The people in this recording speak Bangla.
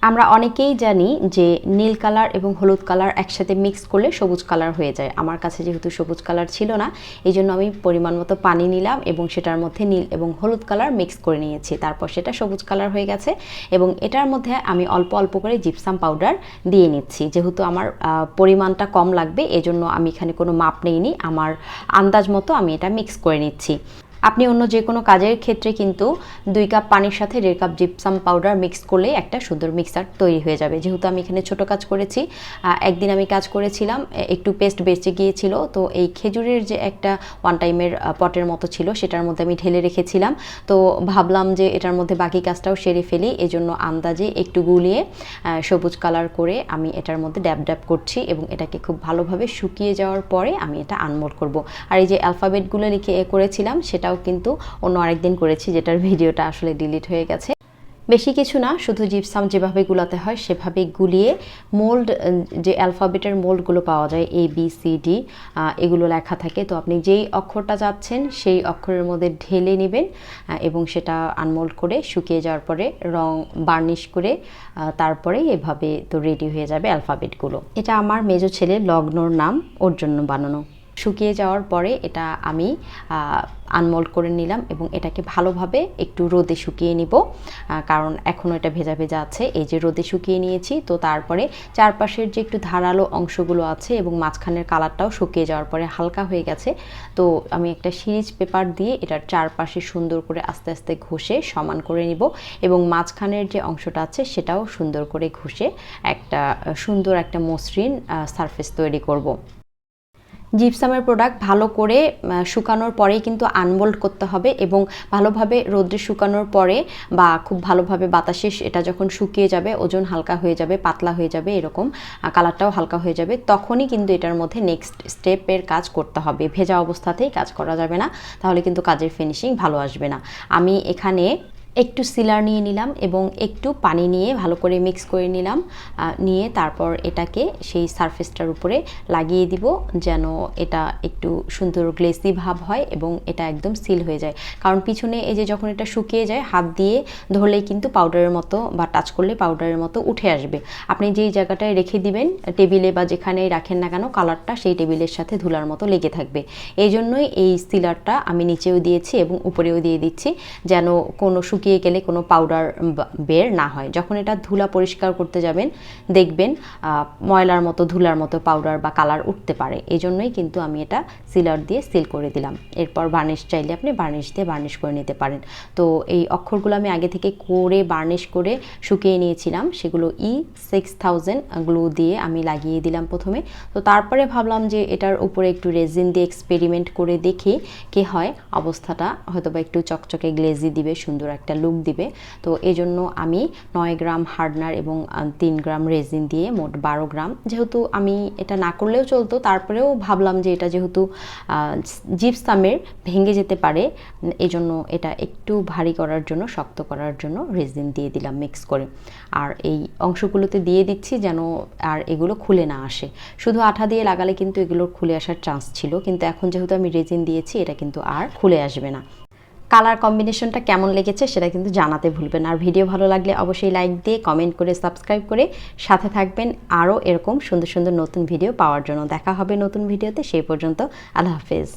আমরা অনেকেই জানি যে নীল কালার এবং হলুদ কালার একসাথে মিক্স করলে সবুজ কালার হয়ে যায়। আমার কাছে যেহেতু সবুজ কালার ছিল না, এই জন্য আমি পরিমাণ মতো পানি নিলাম এবং সেটার মধ্যে নীল এবং হলুদ কালার মিক্স করে নিয়েছি। তারপর সেটা সবুজ কালার হয়ে গেছে এবং এটার মধ্যে আমি অল্প অল্প করে জিপসাম পাউডার দিয়ে নিচ্ছি। যেহেতু আমার পরিমাণটা কম লাগবে, এজন্য আমি এখানে কোনো মাপ নেইনি, আমার আন্দাজ মতো আমি এটা মিক্স করে নিচ্ছি। আপনি অন্য যে কোনো কাজের ক্ষেত্রে কিন্তু 2 কাপ পানির সাথে 1.5 কাপ জিপসাম পাউডার মিক্স করলে একটা সুন্দর মিক্সার তৈরি হয়ে যাবে। যেহেতু আমি এখানে ছোট কাজ করেছি, একদিন আমি কাজ করেছিলাম, একটু পেস্ট বেঁচে গিয়েছিল, তো এই খেজুরের যে একটা ওয়ান টাইমের পটের মতো ছিল সেটার মধ্যে আমি ঢেলে রেখেছিলাম। তো ভাবলাম যে এটার মধ্যে বাকি কাজটাও সেরে ফেলি, এজন্য আন্দাজে একটু গুলিয়ে সবুজ কালার করে আমি এটার মধ্যে ড্যাব ড্যাব করছি এবং এটাকে খুব ভালোভাবে শুকিয়ে যাওয়ার পরে আমি এটা আনমোল্ড করব। আর এই যে অ্যালফাবেটগুলো লিখে করেছিলাম সেটাও কিন্তু অন্য আরেকদিন করেছি, যেটার ভিডিওটা আসলে ডিলিট হয়ে গেছে। বেশি কিছু না, শুধু জিপসাম যেভাবে গুলাতে হয় সেভাবে গুলিয়ে মোল্ড, যে অ্যালফাবেটের মোল্ডগুলো পাওয়া যায় ABCD এগুলো লেখা থাকে, তো আপনি যেই অক্ষরটা চাচ্ছেন সেই অক্ষরের মধ্যে ঢেলে নেবেন এবং সেটা আনমোল্ড করে শুকিয়ে যাওয়ার পরে রং বার্নিশ করে তারপরে এভাবে তো রেডি হয়ে যাবে অ্যালফাবেটগুলো। এটা আমার মেজো ছেলে লগ্নর নাম, ওর জন্য বানানো। শুকিয়ে যাওয়ার পরে এটা আমি আনমোল্ড করে নিলাম এবং এটাকে ভালোভাবে একটু রোদে শুকিয়ে নিব, কারণ এখনও এটা ভেজা ভেজা আছে। এই যে রোদে শুকিয়ে নিয়েছি, তো তারপরে চারপাশের যে একটু ধারালো অংশগুলো আছে এবং মাঝখানের কালারটাও শুকিয়ে যাওয়ার পরে হালকা হয়ে গেছে, তো আমি একটা সিরিজ পেপার দিয়ে এটার চারপাশে সুন্দর করে আস্তে আস্তে ঘষে সমান করে নিব এবং মাঝখানের যে অংশটা আছে সেটাও সুন্দর করে ঘষে একটা সুন্দর একটা মসৃণ সারফেস তৈরি করব। জিপসামের প্রোডাক্ট ভালো করে শুকানোর পরেই কিন্তু আনমোল্ড করতে হবে এবং ভালোভাবে রোদ্রে শুকানোর পরে বা খুব ভালোভাবে বাতাসে এটা যখন শুকিয়ে যাবে, ওজন হালকা হয়ে যাবে, পাতলা হয়ে যাবে, এরকম কালারটাও হালকা হয়ে যাবে, তখনই কিন্তু এটার মধ্যে নেক্সট স্টেপের কাজ করতে হবে। ভেজা অবস্থাতেই কাজ করা যাবে না, তাহলে কিন্তু কাজের ফিনিশিং ভালো আসবে না। আমি এখানে একটু সিলার নিয়ে নিলাম এবং একটু পানি নিয়ে ভালো করে মিক্স করে নিলাম, নিয়ে তারপর এটাকে সেই সারফেসটার উপরে লাগিয়ে দিব যেন এটা একটু সুন্দর গ্লেসি ভাব হয় এবং এটা একদম সিল হয়ে যায়। কারণ পিছনে এই যে যখন এটা শুকিয়ে যায়, হাত দিয়ে ধরলেই কিন্তু পাউডারের মতো বা টাচ করলে পাউডারের মতো উঠে আসবে। আপনি যেই জায়গাটায় রেখে দিবেন টেবিলে বা যেখানেই রাখেন না কেন, কালারটা সেই টেবিলের সাথে ধুলার মতো লেগে থাকবে। এই জন্যই এই সিলারটা আমি নিচেও দিয়েছি এবং উপরেও দিয়ে দিচ্ছি, যেন কোনো শুকিয়ে গেলে কোনো পাউডার বের না হয়। যখন এটা ধুলা পরিষ্কার করতে যাবেন দেখবেন ময়লার মতো ধুলার মতো পাউডার বা কালার উঠতে পারে, এই জন্যই কিন্তু আমি এটা সিলার দিয়ে সিল করে দিলাম। এরপর বার্নিশ চাইলে আপনি বার্নিশ দিয়ে বার্নিশ করে নিতে পারেন। তো এই অক্ষরগুলো আমি আগে থেকে করে বার্নিশ করে শুকিয়ে নিয়েছিলাম, সেগুলো E6000 গ্লু দিয়ে আমি লাগিয়ে দিলাম প্রথমে। তো তারপরে ভাবলাম যে এটার উপরে একটু রেজিন দিয়ে এক্সপেরিমেন্ট করে দেখি কি হয়, অবস্থাটা হয়তো বা একটু চকচকে গ্লেজি দিবে, সুন্দর একটা লুক দিবে। তো এই জন্য আমি 9 গ্রাম হার্ডনার এবং 3 গ্রাম রেজিন দিয়ে মোট 12 গ্রাম, যেহেতু আমি এটা না করলেও চলতো, তারপরেও ভাবলাম যে এটা যেহেতু জিপসামের ভেঙে যেতে পারে, এই জন্য এটা একটু ভারী করার জন্য, শক্ত করার জন্য রেজিন দিয়ে দিলাম মিক্স করে। আর এই অংশগুলোতে দিয়ে দিচ্ছি যেন আর এগুলো খুলে না আসে। শুধু আঠা দিয়ে লাগালে কিন্তু এগুলোর খুলে আসার চান্স ছিল, কিন্তু এখন যেহেতু আমি রেজিন দিয়েছি এটা কিন্তু আর খুলে আসবে না। কালার কম্বিনেশনটা কেমন লেগেছে সেটা কিন্তু জানাতে ভুলবেন। আর ভিডিও ভালো লাগলে অবশ্যই লাইক দিয়ে, কমেন্ট করে, সাবস্ক্রাইব করে সাথে থাকবেন আরও এরকম সুন্দর সুন্দর নতুন ভিডিও পাওয়ার জন্য। দেখা হবে নতুন ভিডিওতে, সেই পর্যন্ত আল্লাহ হাফেজ।